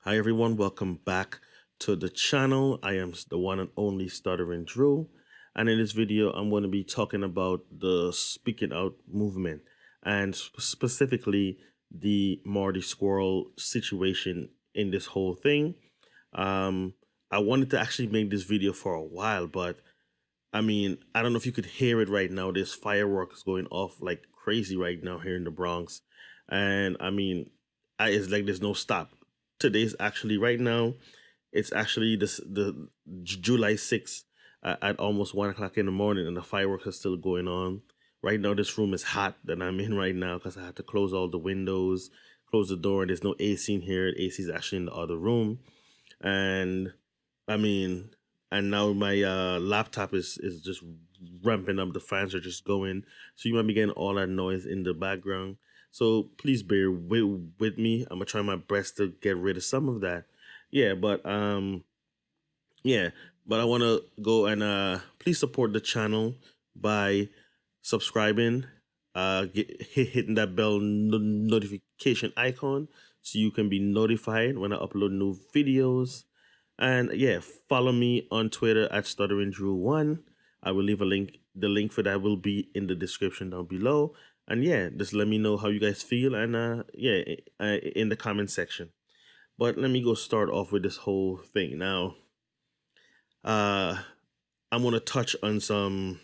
Hi everyone, welcome back to the channel. I am the one and only Stuttering Drew, and in this video I'm going to be talking about the Speaking Out movement and specifically the Marty Scurll situation in this whole thing. Um, I wanted to actually make this video for a while, but I mean, I don't know if you could hear it right now. There's fireworks going off like crazy right now here in the Bronx. And I mean, it's like there's no stop. Today's actually right now, it's actually the July 6th at almost 1 o'clock in the morning, and the fireworks are still going on. Right now, this room is hot that I'm in right now because I had to close all the windows, close the door, and there's no AC in here. The AC is actually in the other room. And I mean, and now my laptop is just ramping up. The fans are just going, so you might be getting all that noise in the background. So please bear with me. I'm gonna try my best to get rid of some of that. Yeah, but yeah, but I want to go and please support the channel by subscribing, hitting that bell notification icon so you can be notified when I upload new videos. And yeah, follow me on Twitter at StutteringDrew1. I will leave a link. The link for that will be in the description down below. And yeah, just let me know how you guys feel, and yeah, in the comment section. But let me go start off with this whole thing now. I'm gonna touch on some,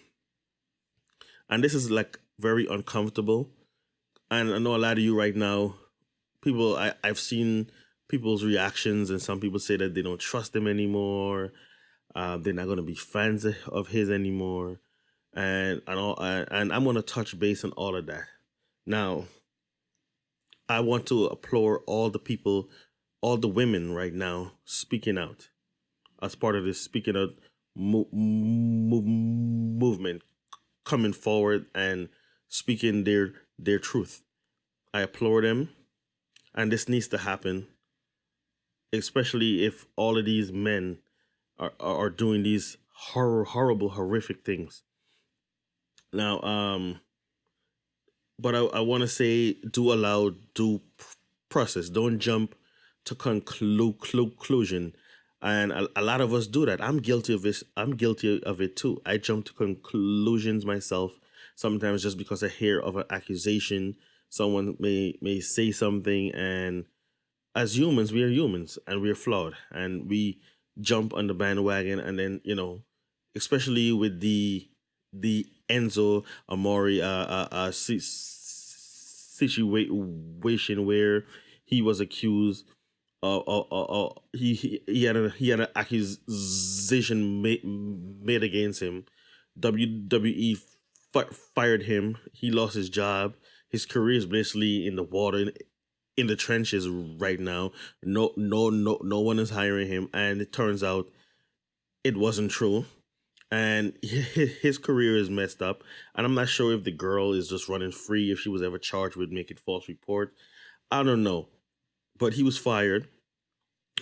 and this is like very uncomfortable. And I know a lot of you right now, people, I've seen people's reactions, and some people say that they don't trust him anymore. They're not gonna be fans of his anymore, and I'm gonna touch base on all of that. Now, I want to applaud all the people, all the women right now speaking out as part of this Speaking Out movement, coming forward and speaking their truth. I applaud them, and this needs to happen, especially if all of these men are doing these horrible, horrific things. Now, but I want to say, do allow due process. Don't jump to conclusion. And a lot of us do that. I'm guilty of this. I'm guilty of it too. I jump to conclusions myself. Sometimes just because I hear of an accusation, someone may say something, and as humans, we are humans and we're flawed, and we jump on the bandwagon, and then especially with the Enzo Amore situation where he was accused. He had an accusation made against him. WWE fired him. He lost his job. His career is basically in the water, in the trenches right now. No one is hiring him, and it turns out it wasn't true. And his career is messed up. And I'm not sure if the girl is just running free, if she was ever charged with making false report. I don't know. But he was fired,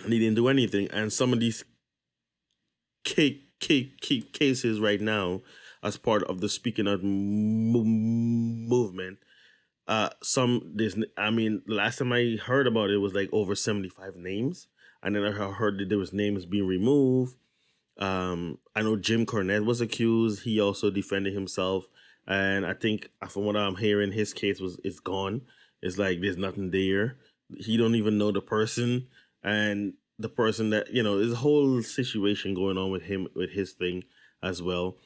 and he didn't do anything. And some of these cases right now, as part of the Speaking Out movement, I mean, last time I heard about it was like over 75 names, and then I heard that there was names being removed. I know Jim Cornette was accused. He also defended himself, and I think from what I'm hearing, his case is gone. It's like there's nothing there. He don't even know the person, and the person that there's a whole situation going on with him, with his thing as well.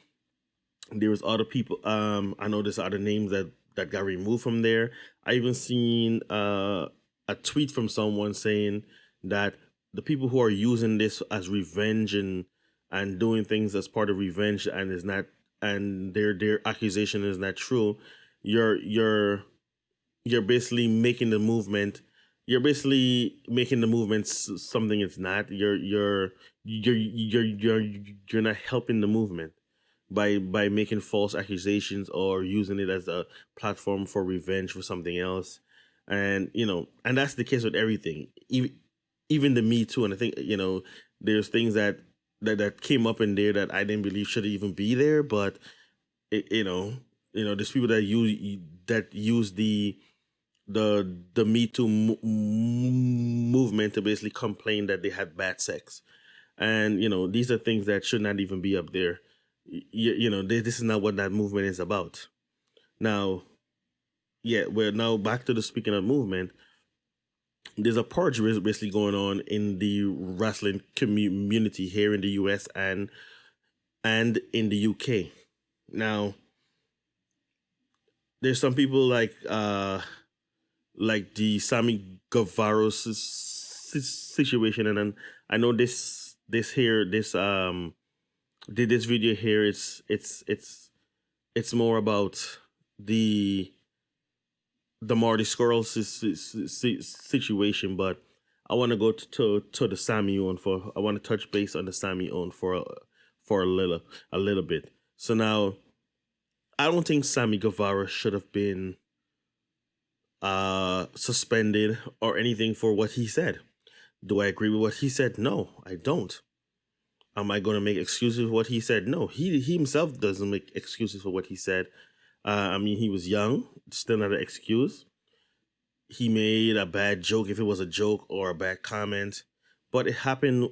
There was other people. I know there's other names that got removed from there. I even seen a tweet from someone saying that the people who are using this as revenge and doing things as part of revenge, and is not, and their accusation is not true, you're basically making the movement. You're basically making the movement something it's not. You're not helping the movement by making false accusations or using it as a platform for revenge for something else. And and that's the case with everything, even the Me Too. And I think there's things that came up in there that I didn't believe should even be there, but there's people that use the Me Too movement to basically complain that they had bad sex, and these are things that should not even be up there. This is not what that movement is about. Now, yeah, we're now back to the speaking of movement. There's a purge basically going on in the wrestling community here in the U.S. and in the UK. Now, there's some people like the Sammy Guevara situation, and then I know this video here. It's more about the Marty Scurll situation, but I want to go to the Sammy one for. I want to touch base on the Sammy one for a little bit. So now, I don't think Sammy Guevara should have been suspended or anything for what he said. Do I agree with what he said? No, I don't. Am I going to make excuses for what he said? No, he himself doesn't make excuses for what he said. I mean, he was young, still not an excuse. He made a bad joke, if it was a joke or a bad comment, but it happened.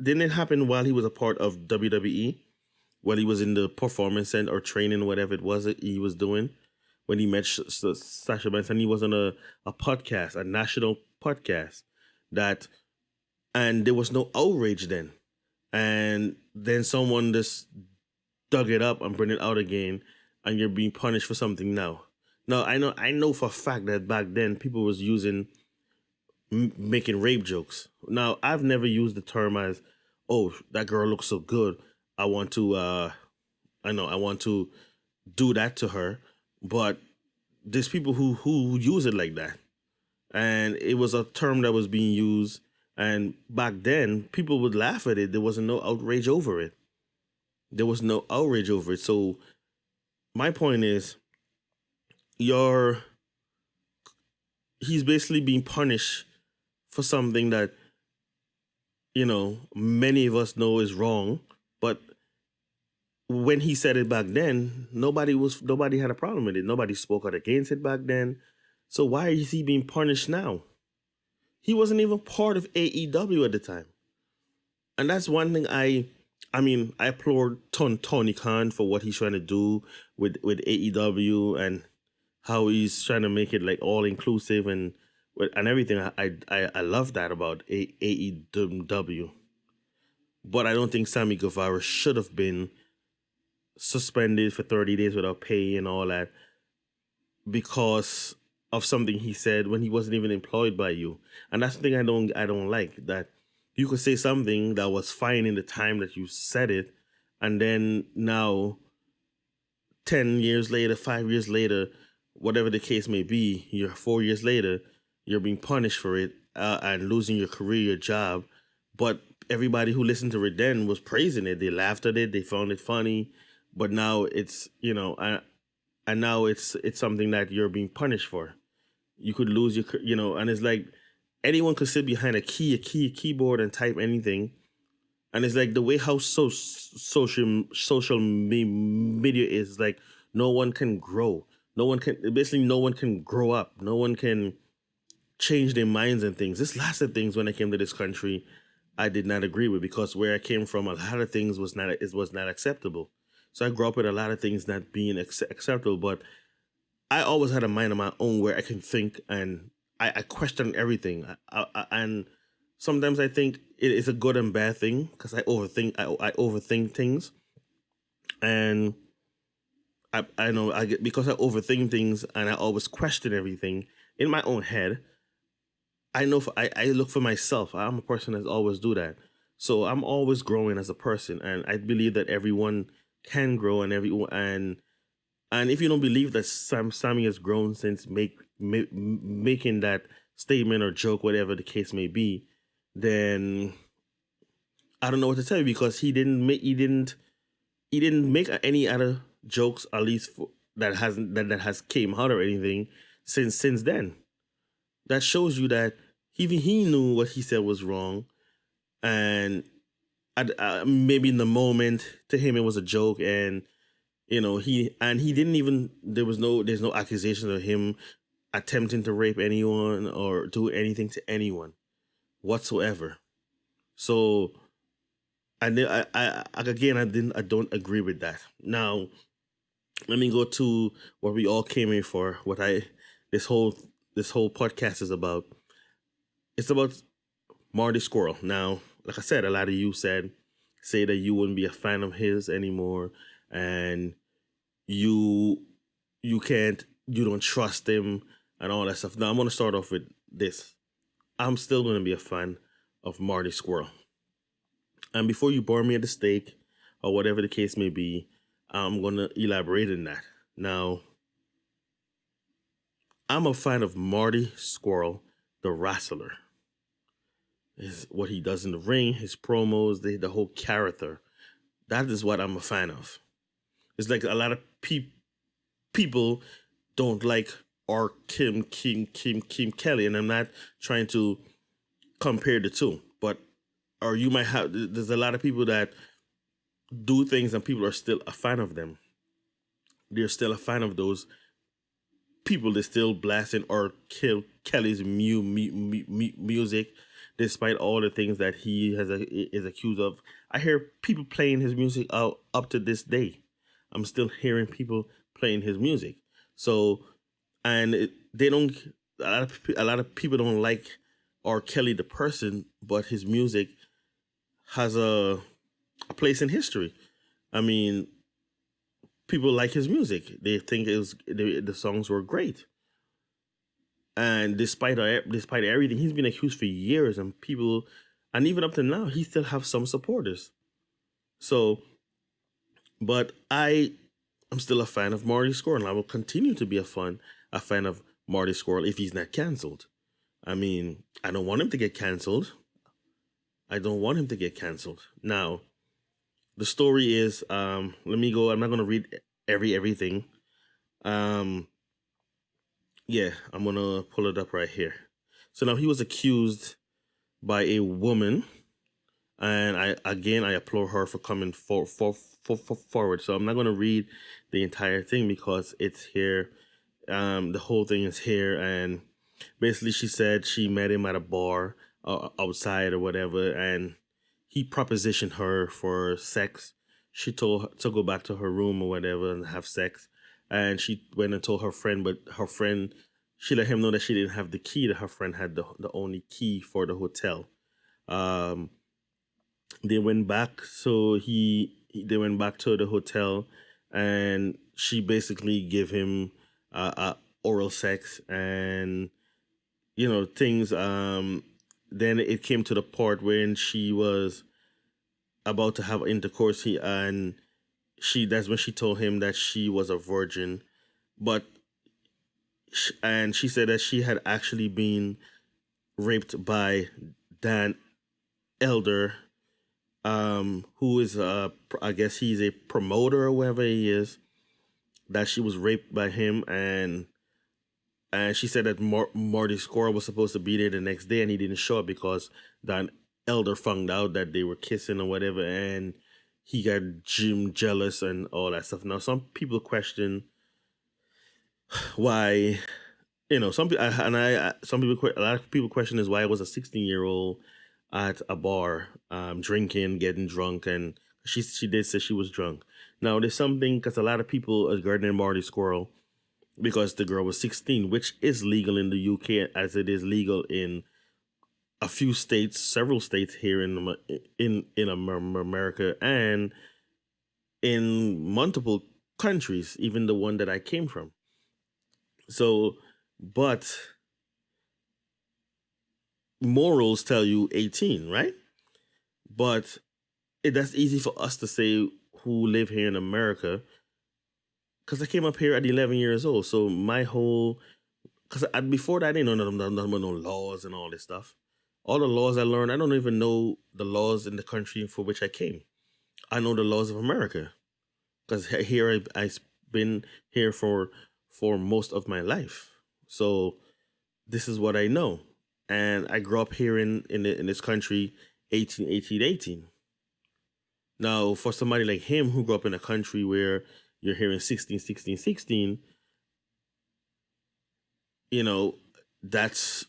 Didn't it happen while he was a part of WWE? While he was in the performance center or training, whatever it was that he was doing, when he met Sasha Banks, and he was on a podcast, a national podcast, and there was no outrage then. And then someone just dug it up and bring it out again, and you're being punished for something now. Now, I know for a fact that back then people was making rape jokes. Now, I've never used the term as, "Oh, that girl looks so good. I want to I want to do that to her." But there's people who use it like that, and it was a term that was being used. And back then, people would laugh at it. There wasn't no outrage over it. There was no outrage over it. So my point is, he's basically being punished for something that many of us know is wrong. But when he said it back then, nobody had a problem with it. Nobody spoke out against it back then. So why is he being punished now? He wasn't even part of AEW at the time. And that's one thing I applaud Tony Khan for what he's trying to do with AEW and how he's trying to make it like all inclusive and everything. I love that about AEW. But I don't think Sammy Guevara should have been suspended for 30 days without pay and all that because of something he said when he wasn't even employed by you. And that's the thing I don't like, that you could say something that was fine in the time that you said it, and then now 10 years later, 5 years later, whatever the case may be, 4 years later, you're being punished for it and losing your career, your job. But everybody who listened to it then was praising it. They laughed at it. They found it funny. But now it's, and now it's something that you're being punished for. You could lose your, and it's like anyone could sit behind a keyboard and type anything. And it's like the way how social media is, like no one can grow. No one can grow up. No one can change their minds and things. This last of things when I came to this country, I did not agree with, because where I came from, a lot of things was not acceptable. So I grew up with a lot of things not being acceptable, but I always had a mind of my own where I can think, and I question everything. And sometimes I think it is a good and bad thing, because I overthink things, and I know because I overthink things and I always question everything in my own head. I know I look for myself. I'm a person that's always do that. So I'm always growing as a person, and I believe that everyone can grow, and and if you don't believe that Sammy has grown since making that statement or joke, whatever the case may be, then I don't know what to tell you, because he didn't make any other jokes, at least that has came out or anything since then. That shows you that even he knew what he said was wrong, and maybe in the moment to him it was a joke, and he didn't even there's no accusation of him attempting to rape anyone or do anything to anyone whatsoever. So I don't agree with that. Now, let me go to what we all came here for. This whole this whole podcast is about. It's about Marty Scurll. Now, like I said, a lot of you say that you wouldn't be a fan of his anymore, and you you don't trust him and all that stuff. Now, I'm gonna start off with this. I'm still gonna be a fan of Marty Scurll. And before you burn me at the stake or whatever the case may be, I'm gonna elaborate on that. Now, I'm a fan of Marty Scurll, the wrestler. What he does in the ring, his promos, the whole character. That is what I'm a fan of. It's like a lot of people don't like our Kim Kelly, and I'm not trying to compare the two, but or you might have. There's a lot of people that do things, and people are still a fan of them. They're still a fan of those people. They're still blasting or Kelly's music, despite all the things that he is accused of. I hear people playing his music out up to this day. I'm still hearing people playing his music. So, and they don't. A lot of people don't like R. Kelly the person, but his music has a place in history. I mean, people like his music. They think the songs were great. And despite everything, he's been accused for years, and even up to now, he still have some supporters. So, but I'm still a fan of Marty Scurll, and I will continue to be a fan of Marty Scurll if he's not canceled. I mean, I don't want him to get canceled. Now, the story is, let me go. I'm not going to read everything. Yeah, I'm going to pull it up right here. So now he was accused by a woman, and I applaud her for coming forward. So I'm not going to read the entire thing because it's here. The whole thing is here, and basically she said she met him at a bar outside or whatever, and he propositioned her for sex. She told her to go back to her room or whatever and have sex, and she went and told her friend, but her friend, she let him know that she didn't have the key, that her friend had the only key for the hotel. They went back, so they went back to the hotel, and she basically gave him oral sex and things. Then it came to the part when she was about to have intercourse. That's when she told him that she was a virgin, but and she said that she had actually been raped by Dan Elder, who is I guess he's a promoter or whatever he is. That she was raped by him, and she said that Marty Scurll was supposed to be there the next day, and he didn't show up because Dan Elder found out that they were kissing or whatever, and he got Jim jealous and all that stuff. Now, some people question why, some people, a lot of people question is why it was a 16-year-old at a bar, drinking, getting drunk, and she did say she was drunk. Now, there's something, because a lot of people are guarding Marty Scurll because the girl was 16, which is legal in the UK as it is legal in a few states, several states here in America, and in multiple countries, even the one that I came from. So, but morals tell you 18, right? But that's easy for us to say who live here in America, because I came up here at 11 years old. So my whole, because before that, I didn't know nothing about no laws and all this stuff. All the laws I learned, I don't even know the laws in the country for which I came. I know the laws of America, because here I've been here for most of my life. So this is what I know. And I grew up here in this country, 18. Now, for somebody like him who grew up in a country where you're hearing 16, you know, that's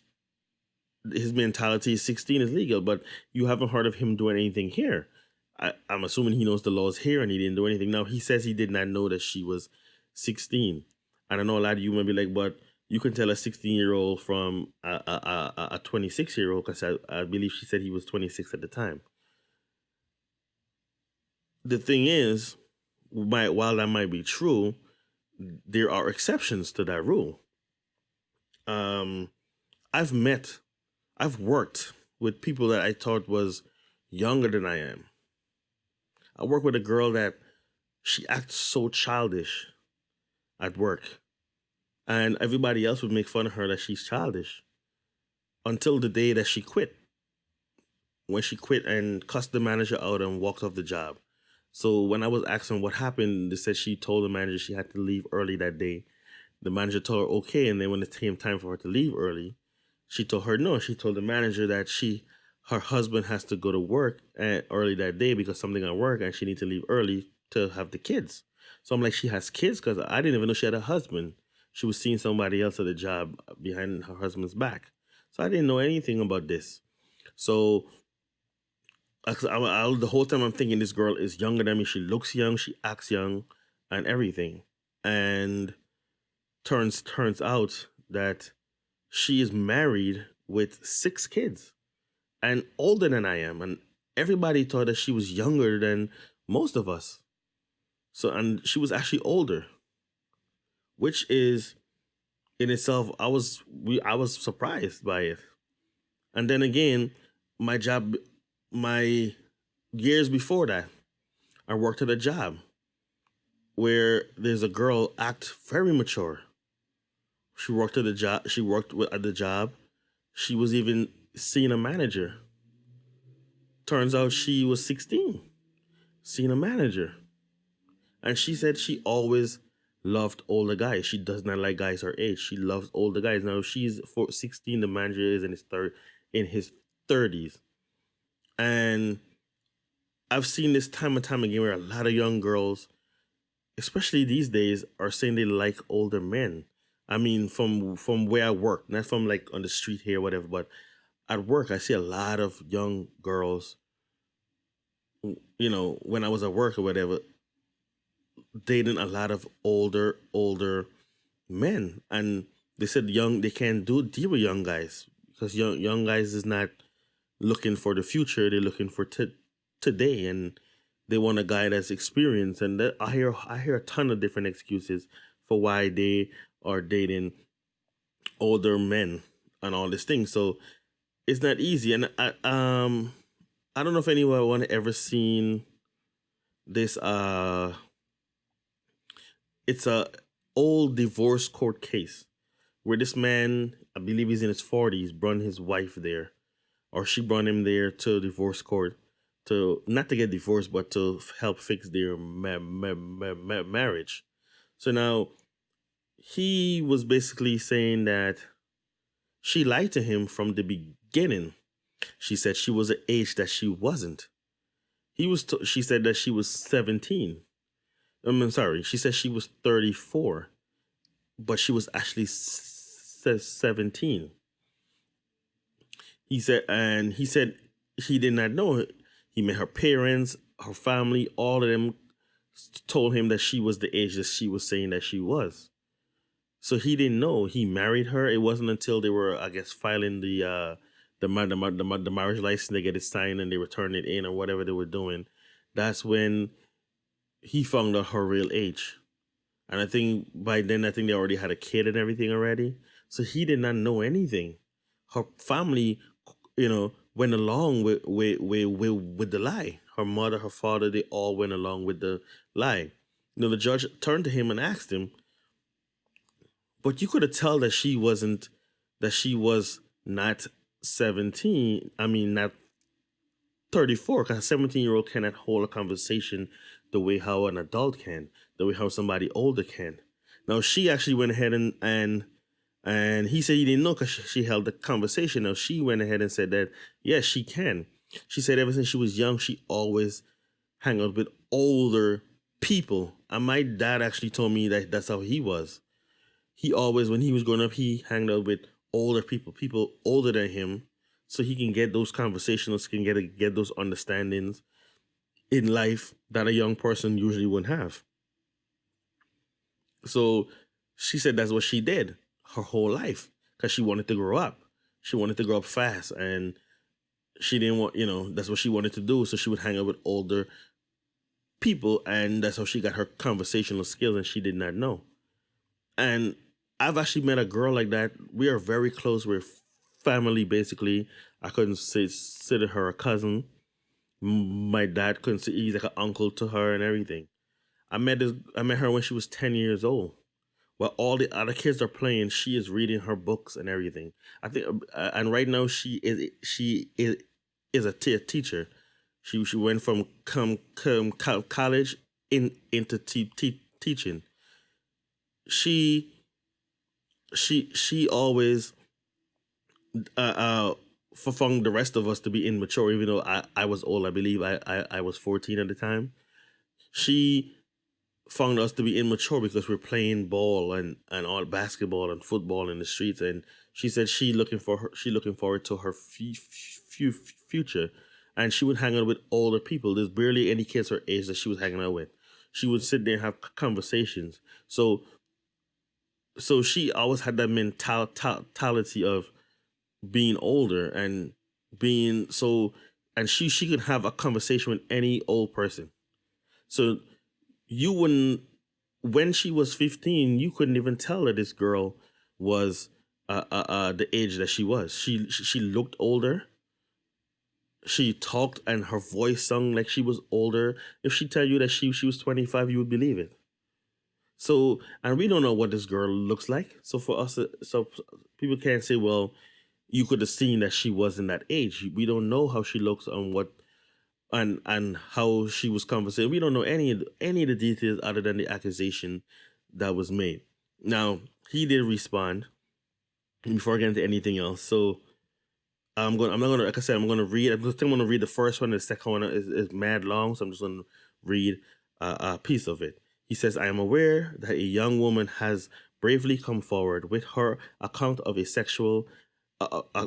his mentality is 16 is legal, but you haven't heard of him doing anything here. I'm assuming he knows the laws here and he didn't do anything. Now, he says he did not know that she was 16. And I know a lot of you might be like, but you can tell a 16-year-old from a 26-year-old, because I believe she said he was 26 at the time. The thing is, while that might be true, there are exceptions to that rule. Um, I've worked with people that I thought was younger than I am. I work with a girl that she acts so childish at work, and everybody else would make fun of her that she's childish until the day that she quit. When she quit and cussed the manager out and walked off the job. So when I was asking what happened, they said she told the manager she had to leave early that day. The manager told her okay, and then when it came time for her to leave early, she told her no. She told the manager that her husband has to go to work early that day because something at work, and she needs to leave early to have the kids. So I'm like, she has kids? Because I didn't even know she had a husband. She was seeing somebody else at the job behind her husband's back. So I didn't know anything about this. So the whole time I'm thinking this girl is younger than me. She looks young, she acts young, and everything. And turns out that she is married with 6 kids and older than I am. And everybody thought that she was younger than most of us. So, and she was actually older, which is in itself, I was surprised by it. And then again, my years before that, I worked at a job where there's a girl act very mature. She worked at the job. At the job. She was even seeing a manager. Turns out she was 16, seeing a manager, and she said she always loved older guys. She does not like guys her age. She loves older guys. Now she's 16. The manager is in his 30s, and I've seen this time and time again where a lot of young girls, especially these days, are saying they like older men. I mean, from where I work, not from like on the street here, whatever, but at work, I see a lot of young girls, when I was at work or whatever, dating a lot of older men. And they said they can't deal with young guys because young guys is not looking for the future. They're looking for today, and they want a guy that's experienced. And I hear a ton of different excuses for why they are dating older men and all these things. So it's not easy. And I don't know if anyone ever seen this. It's a old divorce court case where this man, I believe he's in his 40s, brought his wife there, or she brought him there to divorce court to not to get divorced, but to help fix their marriage. So now he was basically saying that she lied to him from the beginning. She said she was an age that she wasn't. She said that she was 17. Sorry. She said she was 34, but she was actually 17. He said he did not know it. He met her parents, her family, all of them told him that she was the age that she was saying that she was. So he didn't know. He married her. It wasn't until they were, I guess, filing the marriage license, they get it signed and they return it in or whatever they were doing. That's when he found out her real age. And I think by then, they already had a kid and everything already. So he did not know anything. Her family, went along with the lie. Her mother, her father, they all went along with the lie. The judge turned to him and asked him, but you could have tell that she was not 17. I mean, not 34, because a 17-year-old cannot hold a conversation the way how an adult can, the way how somebody older can. Now, she actually went ahead and he said he didn't know because she held the conversation. Now, she went ahead and said that, yes, she can. She said ever since she was young, she always hang out with older people. And my dad actually told me that that's how he was. he always, when he was growing up, he hanged out with older people, people older than him, so he can get those conversations, can get those understandings in life that a young person usually wouldn't have. So she said that's what she did her whole life because she wanted to grow up. She wanted to grow up fast, and she didn't want, that's what she wanted to do. So she would hang out with older people, and that's how she got her conversational skills, and she did not know. And I've actually met a girl like that. We are very close. We're family, basically. I couldn't consider her a cousin. My dad couldn't say he's like an uncle to her and everything. I met her when she was 10 years old. While all the other kids are playing, she is reading her books and everything. I think, and right now she is a teacher. She went from college into teaching. She she always for found the rest of us to be immature. Even though I was old, I believe I was 14 at the time. She found us to be immature because we're playing ball and all basketball and football in the streets. And she said she looking forward to her future, and she would hang out with older people. There's barely any kids her age that she was hanging out with. She would sit there and have conversations. So she always had that mentality of being older and being so, and she could have a conversation with any old person. So you wouldn't, when she was 15, you couldn't even tell that this girl was the age that she was. She looked older. She talked and her voice sung like she was older. If she tell you that she was 25, you would believe it. So, and we don't know what this girl looks like. So for us, so people can't say, well, you could have seen that she wasn't that age. We don't know how she looks and what and how she was conversing. We don't know any of the details other than the accusation that was made. Now he did respond before I get into anything else. So I'm not gonna, like I said, I'm gonna read. I'm just gonna read the first one. The second one is mad long, so I'm just gonna read a piece of it. He says, "I am aware that a young woman has bravely come forward with her account of a sexual,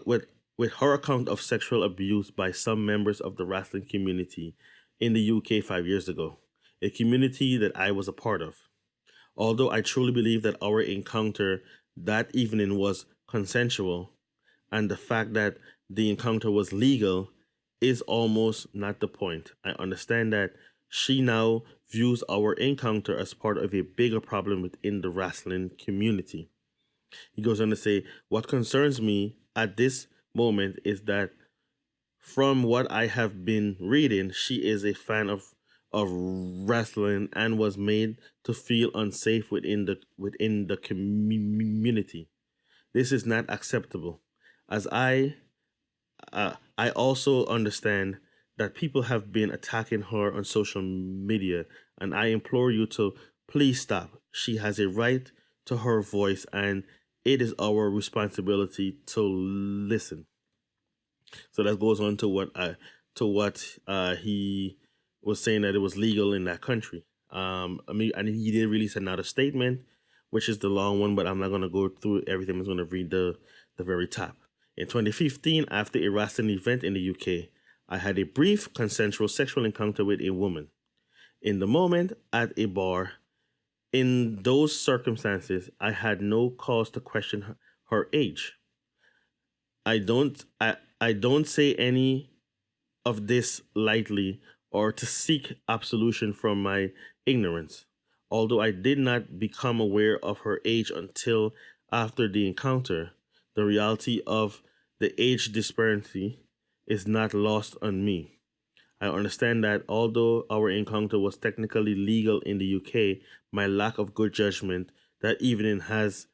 with her account of sexual abuse by some members of the wrestling community in the UK 5 years ago, a community that I was a part of. Although I truly believe that our encounter that evening was consensual, and the fact that the encounter was legal is almost not the point. I understand that she now views our encounter as part of a bigger problem within the wrestling community." He goes on to say, "What concerns me at this moment is that from what I have been reading, she is a fan of wrestling and was made to feel unsafe within the community. This is not acceptable. As I also understand that people have been attacking her on social media, and I implore you to please stop. She has a right to her voice, and it is our responsibility to listen." So that goes on to what he was saying, that it was legal in that country. I mean, and he did release another statement, which is the long one, but I'm not going to go through everything. I'm just going to read the very top. "In 2015, after a wrestling event in the UK, I had a brief consensual sexual encounter with a woman. In the moment, at a bar, in those circumstances, I had no cause to question her age. I don't say any of this lightly or to seek absolution from my ignorance. Although I did not become aware of her age until after the encounter, the reality of the age disparity is not lost on me. I understand that although our encounter was technically legal in the UK, my lack of good judgment that evening has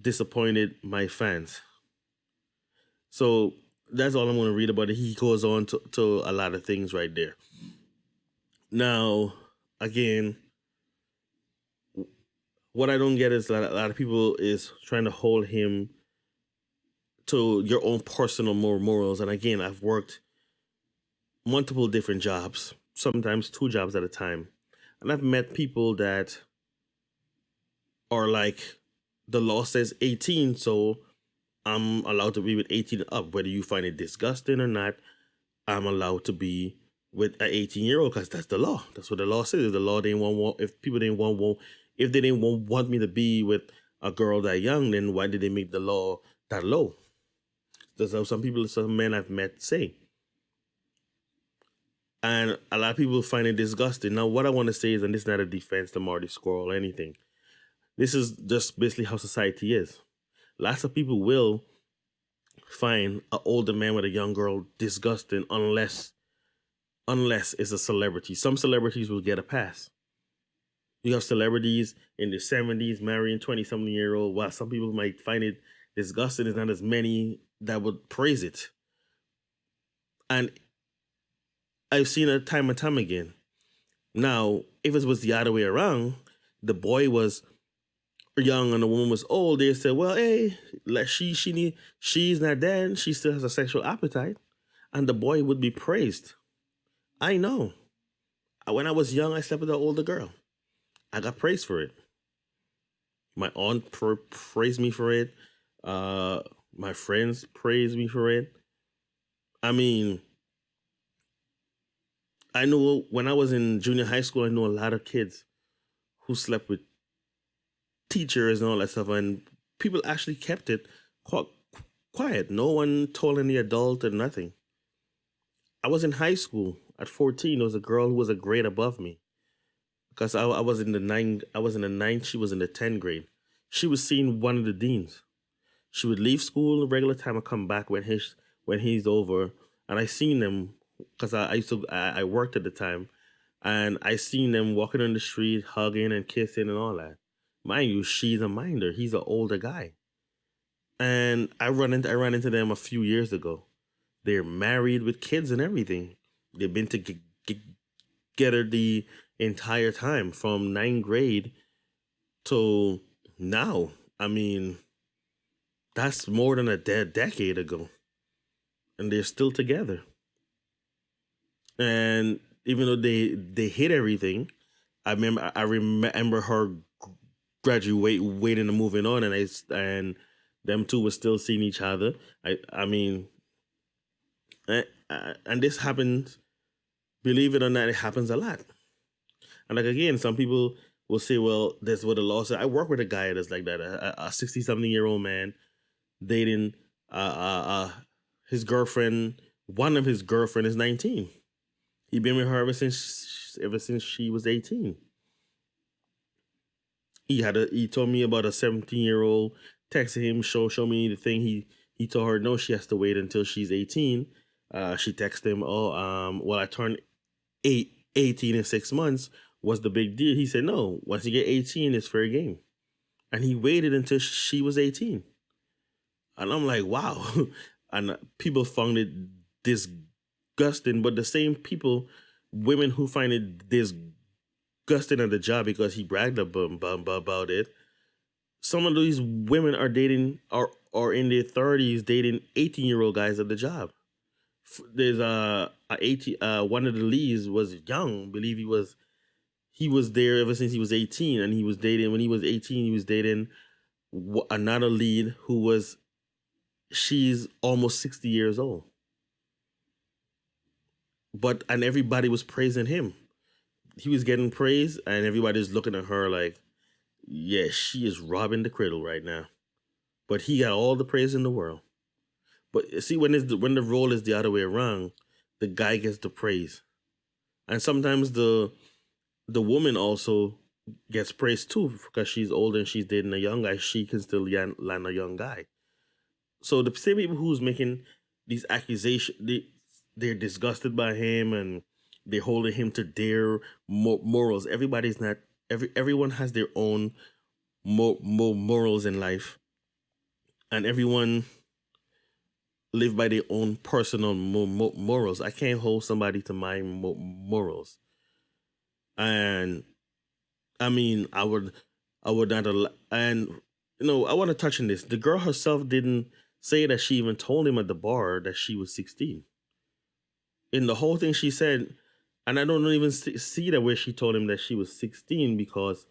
disappointed my fans." So that's all I'm going to read about it. He goes on to a lot of things right there. Now, again, what I don't get is that a lot of people is trying to hold him to your own personal morals. And again, I've worked multiple different jobs, sometimes two jobs at a time. And I've met people that are like the law says 18, so I'm allowed to be with 18 and up. Whether you find it disgusting or not, I'm allowed to be with an 18-year-old because that's the law. That's what the law says. If the law didn't want, if people didn't want, if they didn't want me to be with a girl that young, then why did they make the law that low? That's how some men I've met say. And a lot of people find it disgusting. Now, what I want to say is, and this is not a defense to Marty Scurll or anything, this is just basically how society is. Lots of people will find an older man with a young girl disgusting unless it's a celebrity. Some celebrities will get a pass. You have celebrities in their 70s marrying 20-something-year-old, while some people might find it disgusting. There's not as many that would praise it. And I've seen it time and time again. Now, if it was the other way around, the boy was young and the woman was old, they said, well, hey, like she's not dead, she still has a sexual appetite, and the boy would be praised. I know. When I was young, I slept with an older girl. I got praised for it. My aunt praised me for it. My friends praised me for it. I mean, I know when I was in junior high school, I knew a lot of kids who slept with teachers and all that stuff, and people actually kept it quiet. No one told any adult or nothing. I was in high school at 14. There was a girl who was a grade above me, because I was in the ninth. I was in the ninth. She was in the 10th grade. She was seeing one of the deans. She would leave school regular time and come back when he's over. And I seen them because I worked at the time, and I seen them walking on the street, hugging and kissing and all that. Mind you, she's a minder. He's an older guy. And I ran into them a few years ago. They're married with kids and everything. They've been together the entire time from 9th grade to now. I mean, that's more than a decade ago. And they're still together. And even though they hit everything, I remember her graduating and moving on, and them two were still seeing each other. I mean, and this happens. Believe it or not, it happens a lot. And like again, some people will say, "Well, that's what the law said." I work with a guy that's like that, a 60-something-year-old man dating his girlfriend. One of his girlfriend is 19. He been with her ever since she was 18. He told me about a 17-year-old texted him, show me the thing. He told her no, she has to wait until she's 18. She texted him, well, I turned 18 in 6 months. What's the big deal? He said, no, once you get 18, it's fair game. And he waited until she was 18. And I'm like, wow. And people found it disgusting, but the same people, women who find it disgusting at the job because he bragged about it, some of these women are dating are in their 30s dating 18-year-old guys at the job. There's one of the leads was young. I believe he was there ever since he was 18, and he was dating when he was 18. He was dating another lead she's almost 60 years old. And everybody was praising him. He was getting praise, and everybody's looking at her like, yeah, she is robbing the cradle right now. But he got all the praise in the world. But see, when the role is the other way around, the guy gets the praise. And sometimes the woman also gets praised too, because she's older and she's dating a young guy. She can still land a young guy. So the same people who's making these accusations, they're disgusted by him and they're holding him to their morals. Everyone has their own morals in life, and everyone live by their own personal morals. I can't hold somebody to my morals. And I mean, I would not allow, and I want to touch on this. The girl herself didn't say that she even told him at the bar that she was 16. In the whole thing she said, and I don't even see that where she told him that she was 16, because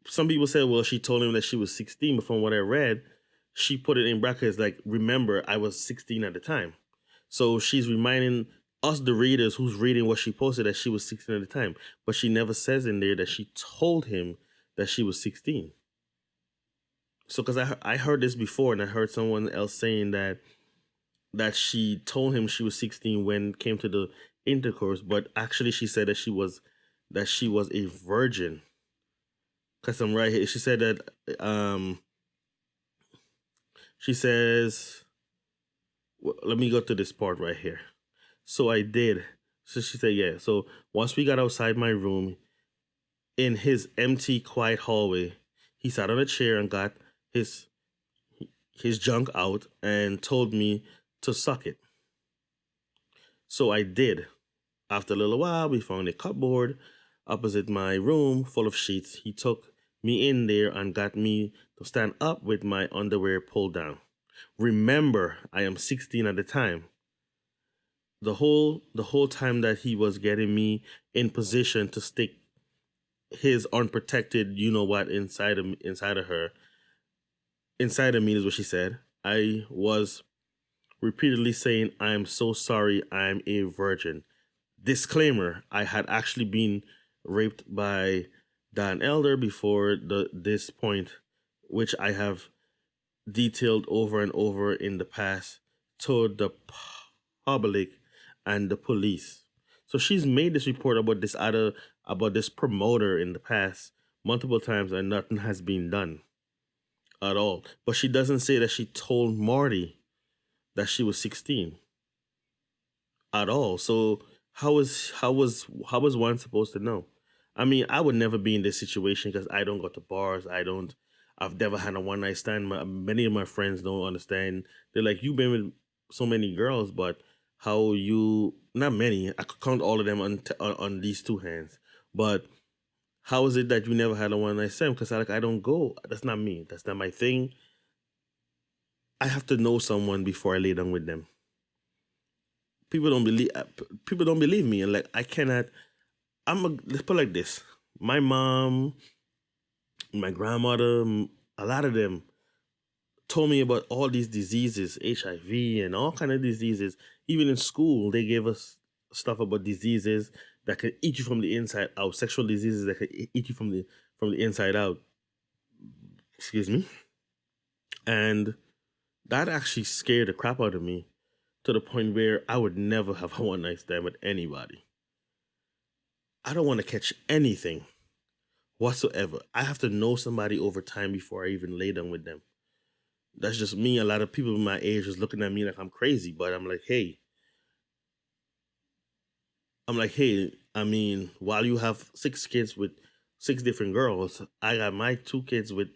some people said, well, she told him that she was 16, but from what I read, she put it in brackets like, remember, I was 16 at the time. So she's reminding us, the readers who's reading what she posted, that she was 16 at the time. But she never says in there that she told him that she was 16. So, because I heard this before, and I heard someone else saying that she told him she was 16 when it came to the intercourse, but actually she said that she was a virgin. Because I'm right here. She said that she says, well, let me go to this part right here. So I did. So she said, yeah. So once we got outside my room, in his empty, quiet hallway, he sat on a chair and got his junk out and told me to suck it. So I did. After a little while, we found a cupboard opposite my room full of sheets. He took me in there and got me to stand up with my underwear pulled down. Remember, I am 16 at the time. The whole time that he was getting me in position to stick his unprotected, you know what, inside of me is what she said. I was repeatedly saying, I'm so sorry, I'm a virgin. Disclaimer, I had actually been raped by Dan Elder before this point, which I have detailed over and over in the past to the public and the police. So she's made this report about this promoter in the past multiple times, and nothing has been done at all. But she doesn't say that she told Marty that she was 16 at all. So how was one supposed to know? I mean, I would never be in this situation because I don't go to bars. I've never had a one night stand. Many of my friends don't understand. They're like, you've been with so many girls, but how you? Not many. I could count all of them on these two hands. But how is it that you never had a one night stand? Because I don't go. That's not me. That's not my thing. I have to know someone before I lay down with them. People don't believe me, and like I cannot. Let's put it like this: my mom, my grandmother, a lot of them told me about all these diseases, HIV and all kind of diseases. Even in school, they gave us stuff about diseases that can eat you from the inside out, sexual diseases that can eat you from the inside out. Excuse me. And that actually scared the crap out of me to the point where I would never have a one night stand with anybody. I don't want to catch anything whatsoever. I have to know somebody over time before I even lay down with them. That's just me. A lot of people my age is looking at me like I'm crazy, but I'm like, hey. I mean, while you have 6 kids with 6 different girls, I got my 2 kids with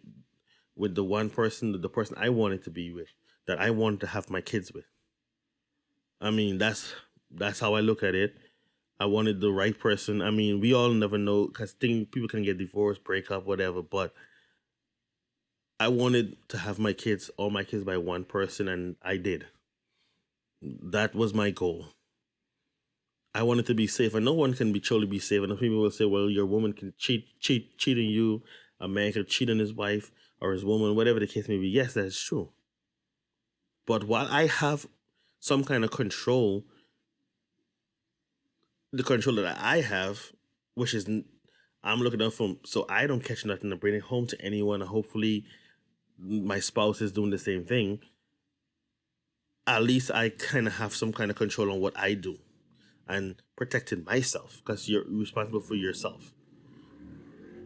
the one person, the person I wanted to be with, that I wanted to have my kids with. I mean, that's how I look at it. I wanted the right person. I mean, we all never know because people can get divorced, break up, whatever. But I wanted to have all my kids by one person, and I did. That was my goal. I wanted to be safe, and no one can truly be safe. And people will say, well, your woman can cheat on you. A man can cheat on his wife or his woman, whatever the case may be. Yes, that's true. But while I have some kind of control, the control that I have, which is I'm looking out for, so I don't catch nothing and bring it home to anyone. And hopefully, my spouse is doing the same thing. At least I kind of have some kind of control on what I do and protecting myself, because you're responsible for yourself.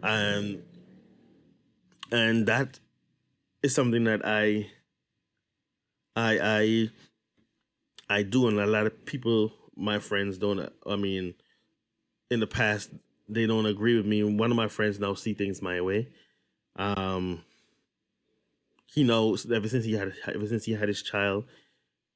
And that is something that I do, and a lot of people, my friends, don't. I mean, in the past, they don't agree with me. One of my friends now see things my way. He knows ever since he had his child,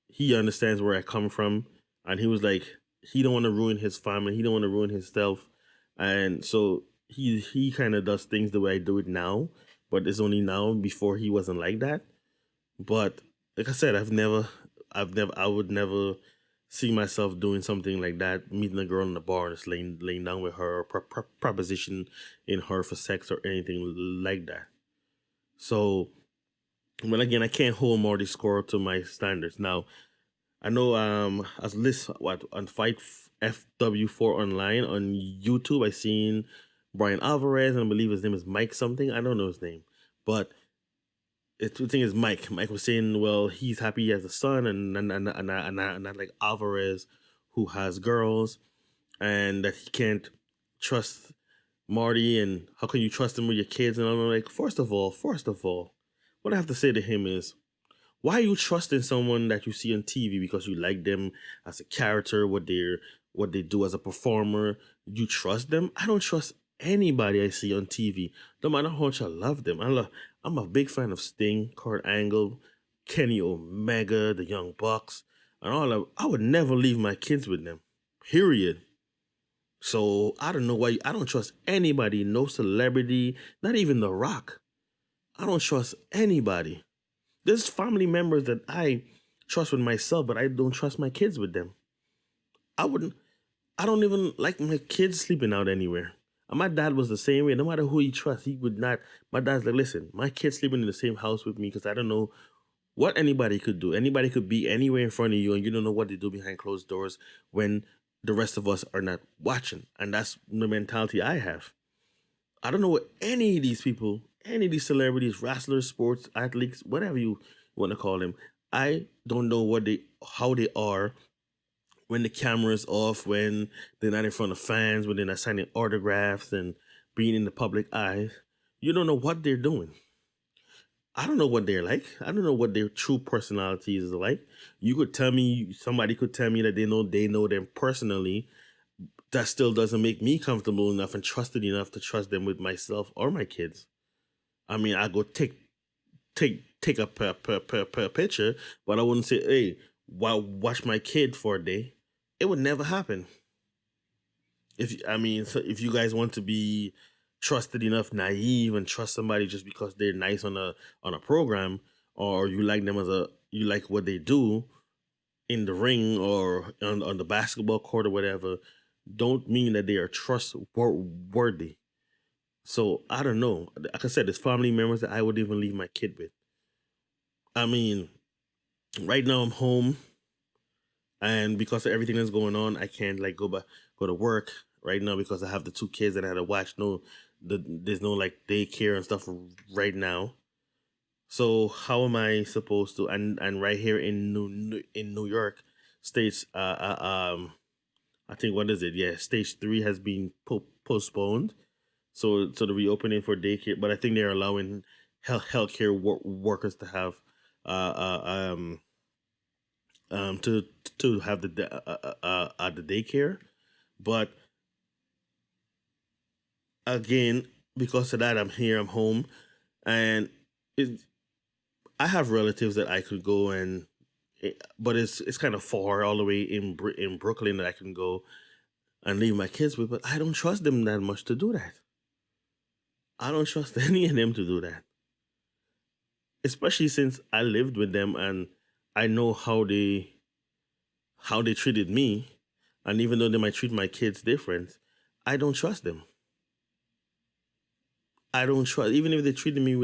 he understands where I come from, and he was like, he don't want to ruin his family, he don't want to ruin himself, and so he kind of does things the way I do it now, but it's only now. Before, he wasn't like that. But like I said, I would never see myself doing something like that, meeting a girl in the bar and just laying down with her, or proposition in her for sex or anything like that. So, but again, I can't hold Marty Scurll to my standards. Now, I know as list what on Fight FW4 online on YouTube, I seen Brian Alvarez, and I believe his name is Mike something. I don't know his name, but the thing is Mike. Mike was saying, well, he's happy he has a son, and not like Alvarez, who has girls, and that he can't trust Marty, and how can you trust him with your kids? And I'm like, first of all, what I have to say to him is, why are you trusting someone that you see on TV because you like them as a character, what they do as a performer? You trust them? I don't trust anybody I see on TV, no matter how much I love them. I'm a big fan of Sting, Kurt Angle, Kenny Omega, the Young Bucks, and all of. I would never leave my kids with them. Period. So I don't know why I don't trust anybody, no celebrity, not even The Rock. I don't trust anybody. There's family members that I trust with myself, but I don't trust my kids with them. I wouldn't. I don't even like my kids sleeping out anywhere. And my dad was the same way. No matter who he trusts, he would not. My dad's like, listen, my kid's sleeping in the same house with me because I don't know what anybody could do. Anybody could be anywhere in front of you, and you don't know what they do behind closed doors when the rest of us are not watching. And that's the mentality I have. I don't know what any of these people, any of these celebrities, wrestlers, sports athletes, whatever you want to call them. I don't know how they are when the camera's off, when they're not in front of fans, when they're not signing autographs and being in the public eye. You don't know what they're doing. I don't know what they're like. I don't know what their true personalities is like. You could tell me, somebody could tell me that they know them personally. That still doesn't make me comfortable enough and trusted enough to trust them with myself or my kids. I mean, I go take a picture, but I wouldn't say, hey, watch my kid for a day. It would never happen. So if you guys want to be trusted enough, naive, and trust somebody just because they're nice on a program, or you like them you like what they do in the ring or on the basketball court or whatever, don't mean that they are trustworthy. So I don't know. Like I said, there's family members that I would even leave my kid with. I mean, right now I'm home, and because of everything that's going on, I can't like go to work right now because I have the two kids that I had to watch. There's no like daycare and stuff right now. So how am I supposed to? And right here in New York, states I think what is it? Yeah, stage 3 has been postponed. So the reopening for daycare, but I think they're allowing healthcare workers to have uh, uh um to have the daycare, but again, because of that, I'm home, and it, I have relatives that I could go but it's kind of far all the way in Brooklyn that I can go and leave my kids with, but I don't trust them that much to do that. I don't trust any of them to do that, especially since I lived with them and I know how they treated me, and even though they might treat my kids different, I don't trust them. I don't trust, even if they treated me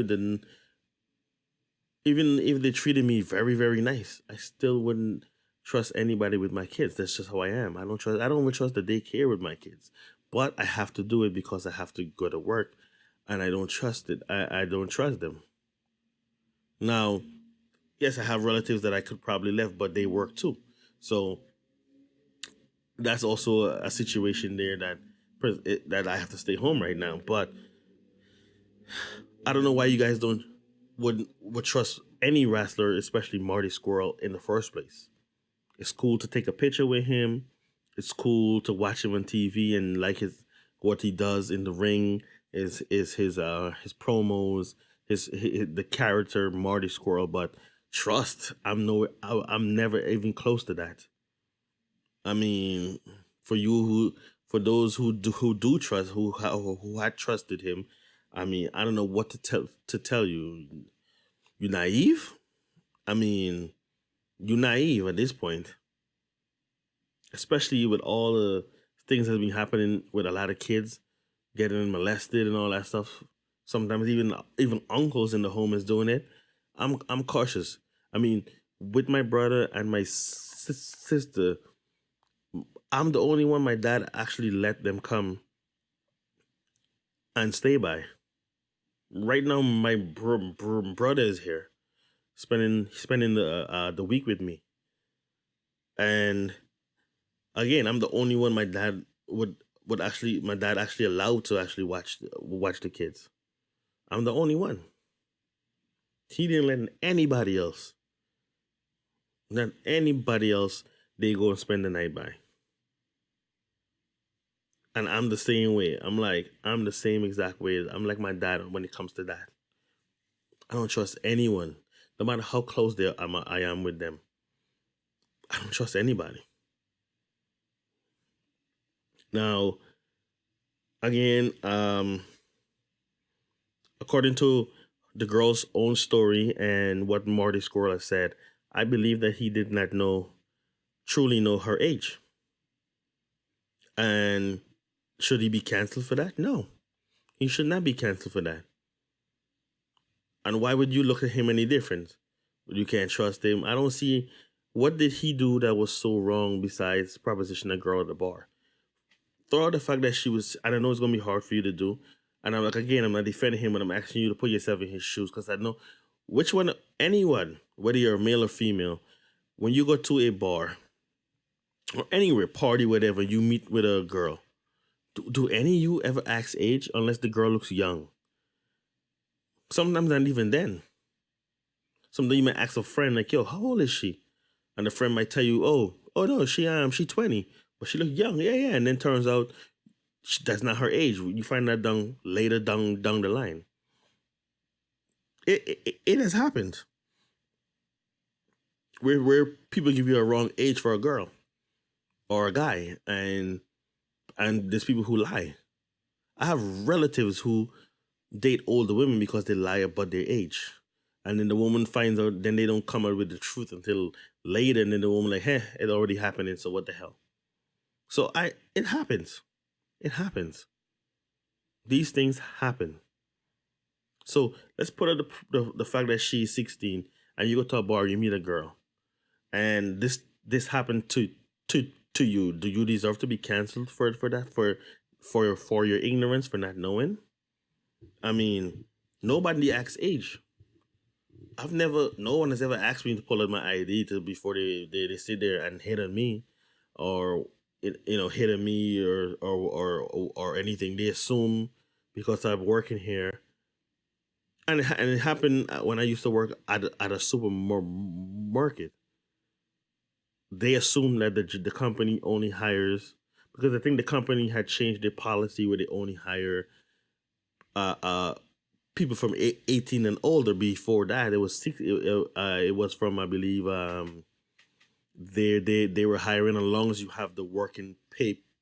very very nice, I still wouldn't trust anybody with my kids. That's just how I am. I don't even trust the daycare with my kids, but I have to do it because I have to go to work, and I don't trust it. I don't trust them. Now, yes, I have relatives that I could probably left, but they work too. So that's also a situation there that I have to stay home right now. But I don't know why you guys don't would trust any wrestler, especially Marty Scurll, in the first place. It's cool to take a picture with him. It's cool to watch him on TV and like his what he does in the ring is his promos, the character Marty Scurll. But trust, I'm never even close to that. I mean, for for those who do trust who had trusted him, I mean, I don't know what to tell you. You naive? I mean, you naive at this point. especially with all the things that's been happening with a lot of kids getting molested and all that stuff. Sometimes even uncles in the home is doing it. I'm cautious. I mean, with my brother and my sister, I'm the only one my dad actually let them come and stay by. Right now, my brother is here, spending the week with me, and again, I'm the only one my dad would actually my dad actually allowed to actually watch the kids. I'm the only one. He didn't let anybody else, not anybody else, they go and spend the night by. And I'm the same way. I'm the same exact way. I'm like my dad when it comes to that. I don't trust anyone, no matter how close I am with them. I don't trust anybody. Now, again, according to the girl's own story and what Marty Scurll has said, I believe that he did not truly know her age. And should he be canceled for that? No, he should not be canceled for that. And why would you look at him any different? You can't trust him. I don't see what did he do that was so wrong besides proposition a girl at the bar. Throw out the fact that she was, and I know it's gonna be hard for you to do. And I'm like, again, I'm not defending him, but I'm asking you to put yourself in his shoes because I know which one, anyone, whether you're male or female, when you go to a bar or anywhere, party, whatever, you meet with a girl. Do any of you ever ask age unless the girl looks young? Sometimes not even then. Sometimes you might ask a friend like, "Yo, how old is she?" And the friend might tell you, "Oh no, she 20, but she look young." Yeah, yeah. And then turns out that's not her age. You find that later down the line. It has happened where people give you a wrong age for a girl or a guy, and there's people who lie. I have relatives who date older women because they lie about their age. And then the woman finds out, then they don't come out with the truth until later. And then the woman like, hey, it already happened. So what the hell? So it happens. It happens. These things happen. So let's put out the fact that she's 16 and you go to a bar, you meet a girl. And this happened to you. Do you deserve to be canceled for that? For your ignorance, for not knowing? I mean, nobody asks age. No one has ever asked me to pull out my ID before they sit there and hit on me, or hit on me or anything. They assume because I'm working here, and it happened when I used to work at a supermarket. They assume that the company only hires, because I think the company had changed their policy where they only hire uh, uh, people from 18 and older. Before that, it was it was from, I believe, they were hiring as long as you have the working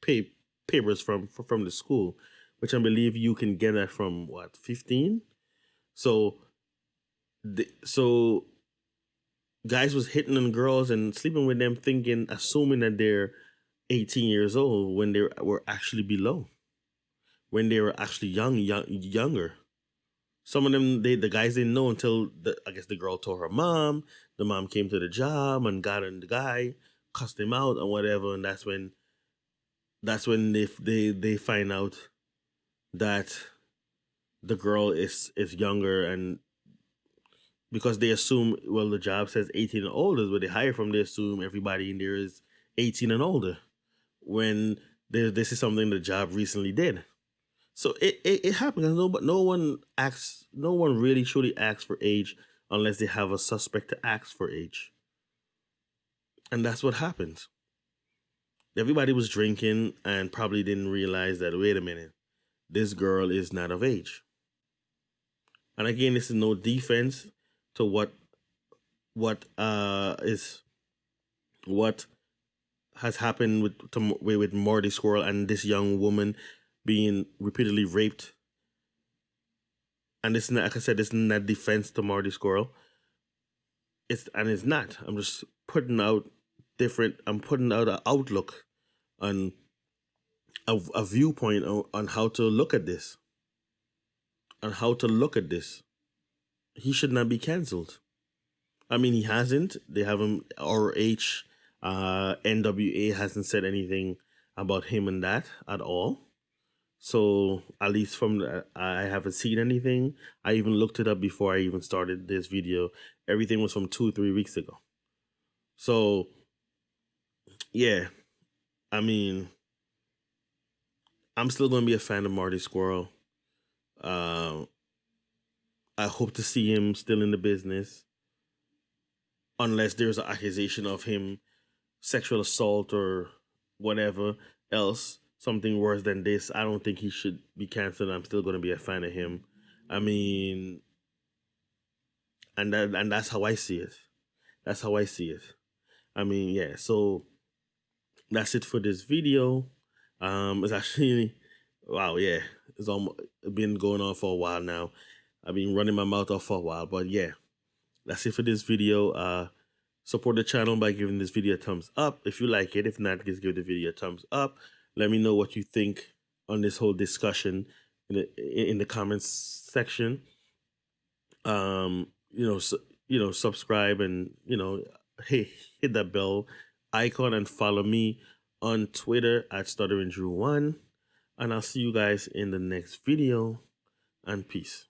papers from the school, which I believe you can get that from what, 15. So so guys was hitting on girls and sleeping with them, assuming that they're 18 years old when they were actually below, when they were actually younger. Some of them, the guys didn't know until I guess the girl told her mom. The mom came to the job and got on the guy, cussed him out and whatever, and that's when they find out that the girl is younger, and because they assume, well, the job says 18 and older, but they hire from, they assume everybody in there is 18 and older, when this is something the job recently did. So it happens. No one really truly asks for age unless they have a suspect to ask for age, and that's what happens. Everybody was drinking and probably didn't realize that, wait a minute, this girl is not of age. And again, this is no defense to is what has happened with Marty Scurll and this young woman being repeatedly raped. And this, like I said, this is not defense to Marty Scurll. It's not. I'm just putting out different. I'm putting out an outlook on a viewpoint on how to look at this. On how to look at this. He should not be canceled. I mean, he hasn't. They haven't. RH, NWA hasn't said anything about him and that at all. So at least from I haven't seen anything. I even looked it up before I even started this video. Everything was from 2-3 weeks ago. So yeah, I mean, I'm still gonna be a fan of Marty Scurll. I hope to see him still in the business, unless there's an accusation of him sexual assault or whatever else, something worse than this. I don't think he should be canceled. I'm still going to be a fan of him. I mean, and that's how I see it. That's how I see it. I mean, yeah. So that's it for this video. It's actually wow, yeah. It's almost been going on for a while now. I've been running my mouth off for a while, but yeah, that's it for this video. Support the channel by giving this video a thumbs up if you like it. If not, just give the video a thumbs up. Let me know what you think on this whole discussion in the comments section. Subscribe and hit that bell icon and follow me on Twitter at StutteringDrew1. And I'll see you guys in the next video. And peace.